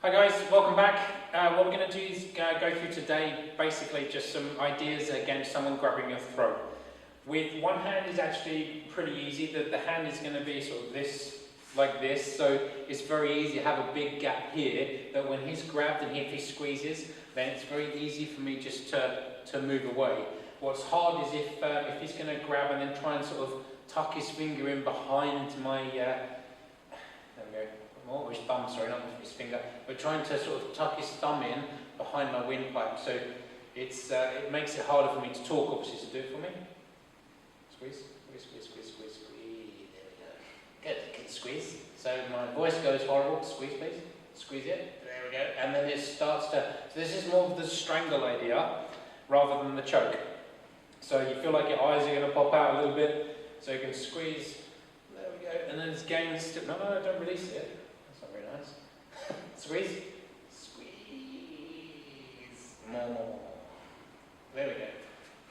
Hi guys, welcome back. What we're going to do is go through today basically just some ideas against someone grabbing your throat. With one hand is actually pretty easy. The hand is going to be sort of this, like this, so it's very easy to have a big gap here that when he's grabbed and if he squeezes, then it's very easy for me just to move away. What's hard is if he's going to grab and then try and sort of tuck his finger in behind my, there we go. Or his thumb, sorry, not his finger, but trying to sort of tuck his thumb in behind my windpipe. So it makes it harder for me to talk, obviously, so do it for me. Squeeze, squeeze, squeeze, squeeze, squeeze, squeeze. There we go. Good squeeze. So my voice goes horrible. Squeeze, please. Squeeze it. There we go. And then it starts to, so this is more of the strangle idea rather than the choke. So you feel like your eyes are going to pop out a little bit, so you can squeeze. There we go. And then it's again, no, don't release it. Squeeze, squeeze, more. There we go.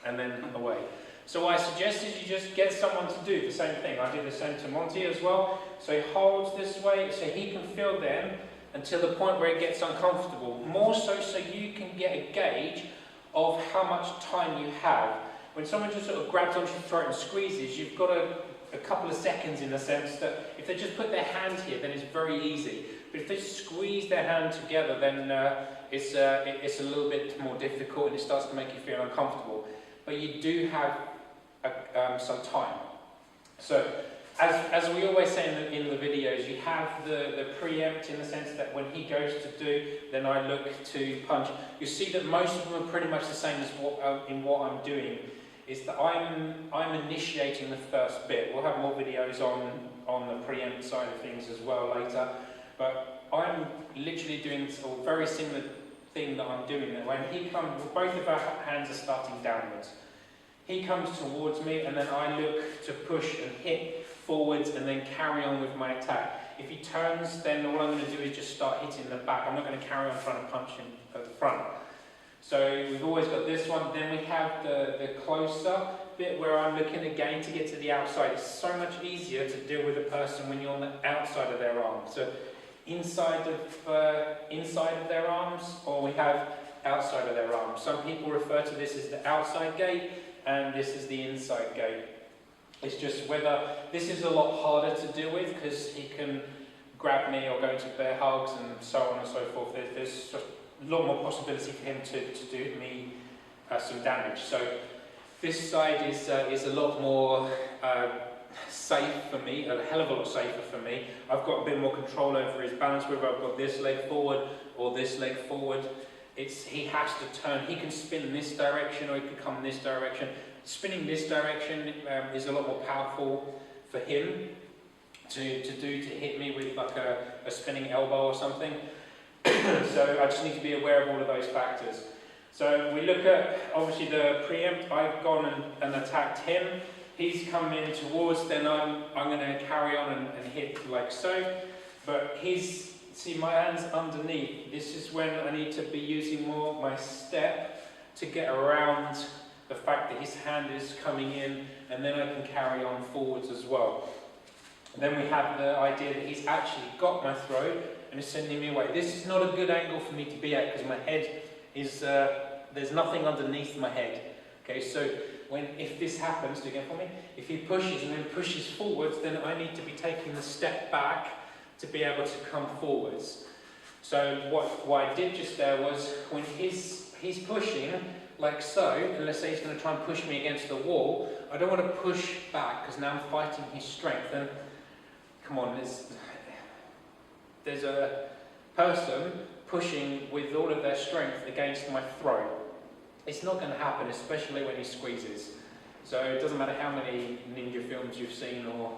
And then away. So what I suggest is you just get someone to do the same thing. I did the same to Monty as well. So he holds this way so he can feel them until the point where it gets uncomfortable. More so you can get a gauge of how much time you have. When someone just sort of grabs onto your throat and squeezes, you've got a couple of seconds in the sense that if they just put their hand here, then it's very easy. But if they squeeze their hand together, then it's a little bit more difficult and it starts to make you feel uncomfortable. But you do have some time. So, as we always say in the videos, you have the preempt in the sense that when he goes to do, then I look to punch. You see that most of them are pretty much the same as what I'm doing. Is that I'm initiating the first bit. We'll have more videos on the preempt side of things as well later. But I'm literally doing a very similar thing that I'm doing. When he comes, both of our hands are starting downwards. He comes towards me and then I look to push and hit forwards and then carry on with my attack. If he turns, then all I'm going to do is just start hitting the back. I'm not going to carry on trying to punch him at the front. So we've always got this one. Then we have the closer bit where I'm looking again to get to the outside. It's so much easier to deal with a person when you're on the outside of their arm. So inside of their arms, or we have outside of their arms. Some people refer to this as the outside gate, and this is the inside gate. It's just whether this is a lot harder to deal with because he can grab me or go into bear hugs and so on and so forth. There's just a lot more possibility for him to do me some damage. So this side is a lot more safe for me, a hell of a lot safer for me. I've got a bit more control over his balance, whether I've got this leg forward or this leg forward. He has to turn. He can spin this direction or he can come this direction. Spinning this direction is a lot more powerful for him to hit me with like a spinning elbow or something. So I just need to be aware of all of those factors. So we look at, obviously, the preempt. I've gone and attacked him. He's come in towards, then I'm going to carry on and hit like so. But see my hand's underneath. This is when I need to be using more of my step to get around the fact that his hand is coming in, and then I can carry on forwards as well. And then we have the idea that he's actually got my throat and is sending me away. This is not a good angle for me to be at because my head is, there's nothing underneath my head. Okay, so if this happens, do it again for me, if he pushes and then pushes forwards, then I need to be taking the step back to be able to come forwards. So what I did just there was when he's pushing like so, and let's say he's going to try and push me against the wall, I don't want to push back because now I'm fighting his strength. And come on, there's a person pushing with all of their strength against my throat. It's not going to happen, especially when he squeezes. So it doesn't matter how many ninja films you've seen or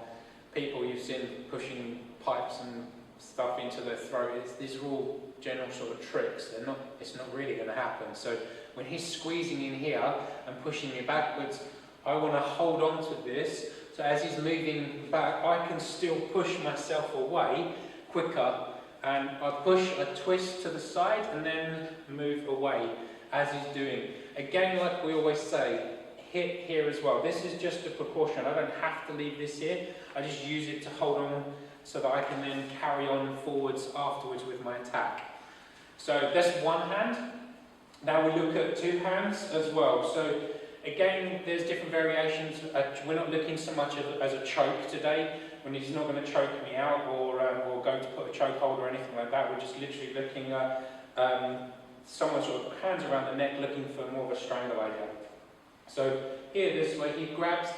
people you've seen pushing pipes and stuff into their throat. These are all general sort of tricks. It's not really going to happen. So when he's squeezing in here and pushing me backwards, I want to hold on to this. So as he's moving back, I can still push myself away quicker. And I push, I twist to the side and then move away as he's doing. Again, like we always say, hit here as well. This is just a precaution. I don't have to leave this here. I just use it to hold on so that I can then carry on forwards afterwards with my attack. So that's one hand. Now we look at two hands as well. So again, there's different variations. We're not looking so much as a choke today, when he's not going to choke me out or going to put a chokehold or anything like that. We're just literally looking at someone sort of hands around the neck, looking for more of a strangle idea. So here, this way, he grabs.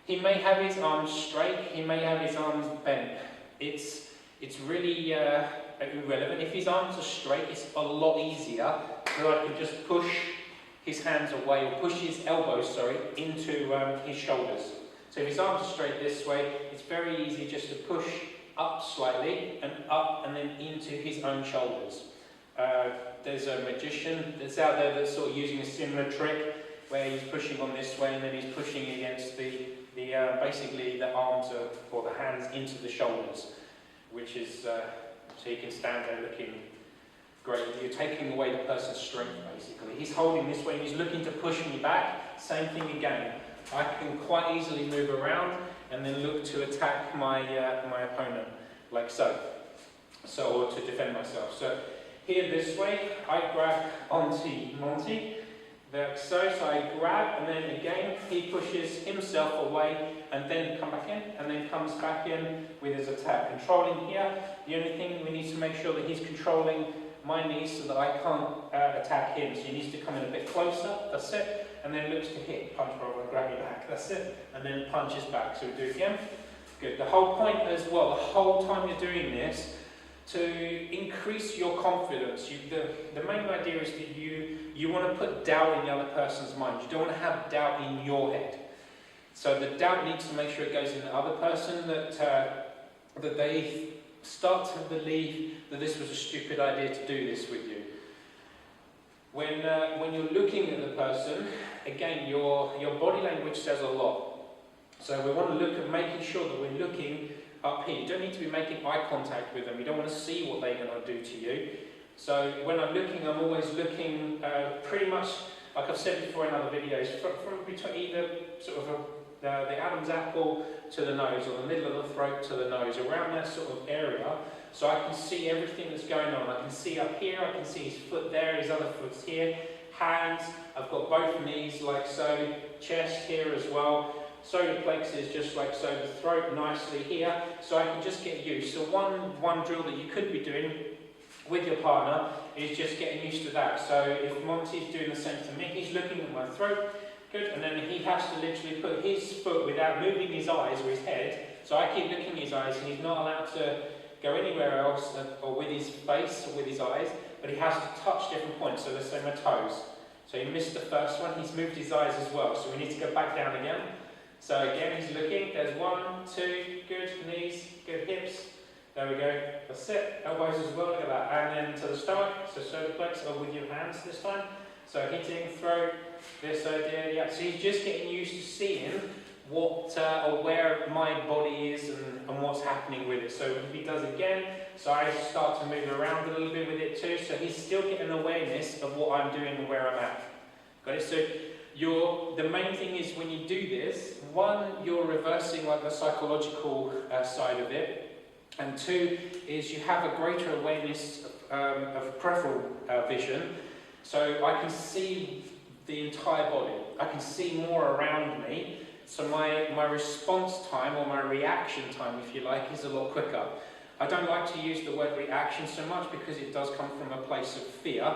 He may have his arms straight. He may have his arms bent. It's really irrelevant. If his arms are straight, it's a lot easier. So I can just push his hands away, or push his elbows, into his shoulders. So if his arms are straight this way, it's very easy just to push up slightly and up and then into his own shoulders. There's a magician that's out there that's sort of using a similar trick where he's pushing on this way and then he's pushing against basically the arms or the hands into the shoulders, which is so he can stand there looking great. You're taking away the person's strength basically. He's holding this way and he's looking to push me back. Same thing again. I can quite easily move around and then look to attack my opponent, like so, or to defend myself. So here this way, I grab onto Monty, like so I grab, and then again he pushes himself away and then come back in, and then comes back in with his attack. Controlling here, the only thing we need to make sure that he's controlling my knees so that I can't attack him. So he needs to come in a bit closer, that's it, and then looks to hit, punch roll and grab you back, that's it, and then punches back. So we do it again. Good. The whole point as well, the whole time you're doing this, to increase your confidence. The main idea is that you want to put doubt in the other person's mind. You don't want to have doubt in your head. So the doubt needs to make sure it goes in the other person, that they start to believe that this was a stupid idea to do this with you. When you're looking at the person, again, your body language says a lot. So we want to look at making sure that we're looking up here. You don't need to be making eye contact with them. You don't want to see what they're going to do to you. So when I'm looking, I'm always looking pretty much, like I've said before in other videos, from between either sort of the Adam's apple to the nose, or the middle of the throat to the nose, around that sort of area, so I can see everything that's going on. I can see up here, I can see his foot there, his other foot's here, hands, I've got both knees like so, chest here as well, solar plexus just like so, the throat nicely here, so I can just get used. So one drill that you could be doing with your partner is just getting used to that. So if Monty's doing the same to me, he's looking at my throat, good, and then he has to literally put his foot without moving his eyes or his head, so I keep looking at his eyes, and he's not allowed to go anywhere else, or with his face or with his eyes, but he has to touch different points. So let's say my toes. So he missed the first one, he's moved his eyes as well, so we need to go back down again. So again, he's looking, there's 1, 2, good, knees, good, hips, there we go, that's it, elbows as well, look at that, and then to the stomach, so solar plex, or with your hands this time, so hitting, throat, this idea, yeah, so he's just getting used to seeing what, or where my body is and what's happening with it. So if he does again, so I start to move around a little bit with it too, so he's still getting awareness of what I'm doing and where I'm at. Got it? So the main thing is when you do this, 1, you're reversing like the psychological side of it, and 2 is you have a greater awareness of peripheral vision, so I can see the entire body. I can see more around me, so my response time, or my reaction time, if you like, is a lot quicker. I don't like to use the word reaction so much because it does come from a place of fear,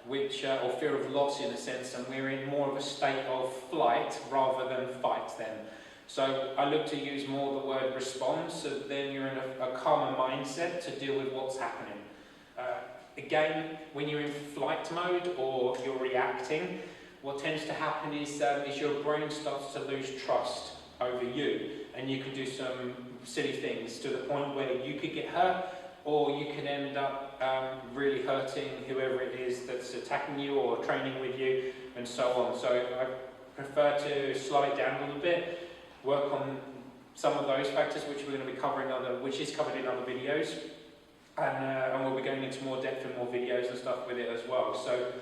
or fear of loss in a sense, and we're in more of a state of flight rather than fight then. So I look to use more the word respond, so then you're in a calmer mindset to deal with what's happening. Again, when you're in flight mode or you're reacting, what tends to happen is your brain starts to lose trust over you, and you can do some silly things to the point where you could get hurt, or you can end up really hurting whoever it is that's attacking you or training with you, and so on. So I prefer to slow it down a little bit, work on some of those factors which we're going to be covering which is covered in other videos, and we'll be going into more depth and more videos and stuff with it as well. So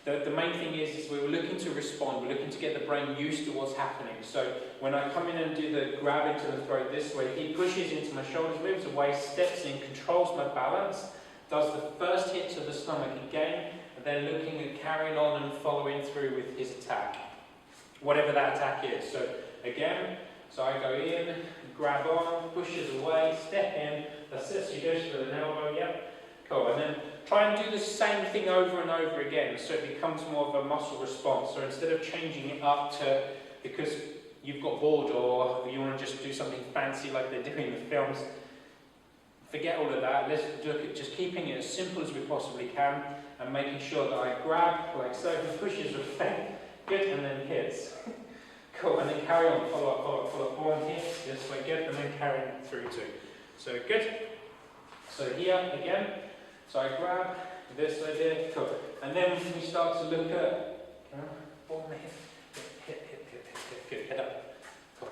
the main thing is we're looking to respond, we're looking to get the brain used to what's happening. So when I come in and do the grab into the throat this way, he pushes into my shoulders, moves away, steps in, controls my balance, does the first hit to the stomach again, and then looking at carrying on and following through with his attack, whatever that attack is. So again, so I go in, grab on, pushes away, step in, that's it, so you go to an elbow, yep, cool, and then try and do the same thing over and over again, so it becomes more of a muscle response. So instead of changing it up to, because you've got bored or you want to just do something fancy like they do in the films, forget all of that. Let's look at just keeping it as simple as we possibly can and making sure that I grab, like so, he pushes away, good, and then hits. Cool, and then carry on, follow up, follow up, follow up, one hit, this way, good, and then carry through too. So good. So here again, so I grab this idea, cool. And then we start to look at, hit, head up. Cool.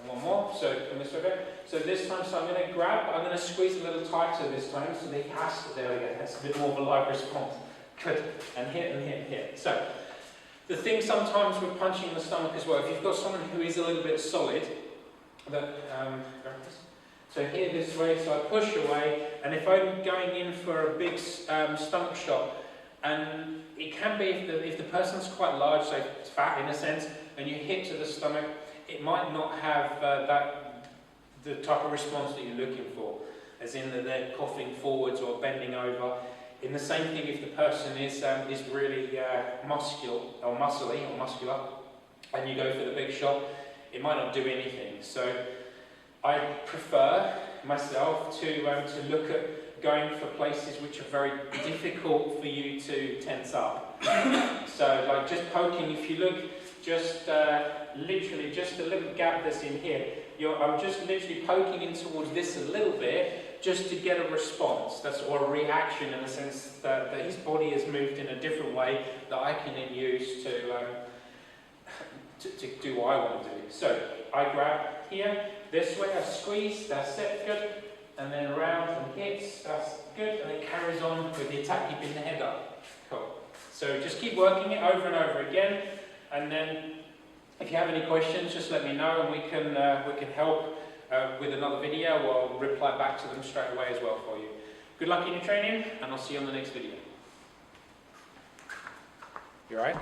And one more, so from this way back. So this time, so I'm going to grab, I'm going to squeeze a little tighter this time, so that he has to, there we go, that's a bit more of a live response. Good, and hit, and hit, and hit. So, the thing sometimes with punching in the stomach as well, if you've got someone who is a little bit solid, that, so here this way, so I push away, and if I'm going in for a big stomach shot, and it can be if the person's quite large, so it's fat in a sense, and you hit to the stomach, it might not have the type of response that you're looking for, as in that they're coughing forwards or bending over. In the same thing, if the person is really muscular, and you go for the big shot, it might not do anything. So I prefer myself to look at going for places which are very difficult for you to tense up. So like just poking, if you look, just literally just a little gap that's in here, I'm just literally poking in towards this a little bit, just to get a response, or a reaction in the sense that his body has moved in a different way that I can then use to do what I want to do. So I grab here, this way, I squeeze, that's it, good, and then around and hits, that's good, and it carries on with the attack, keeping the head up. Cool. So just keep working it over and over again, and then if you have any questions, just let me know, and we can help with another video, or I'll reply back to them straight away as well for you. Good luck in your training, and I'll see you on the next video. You alright?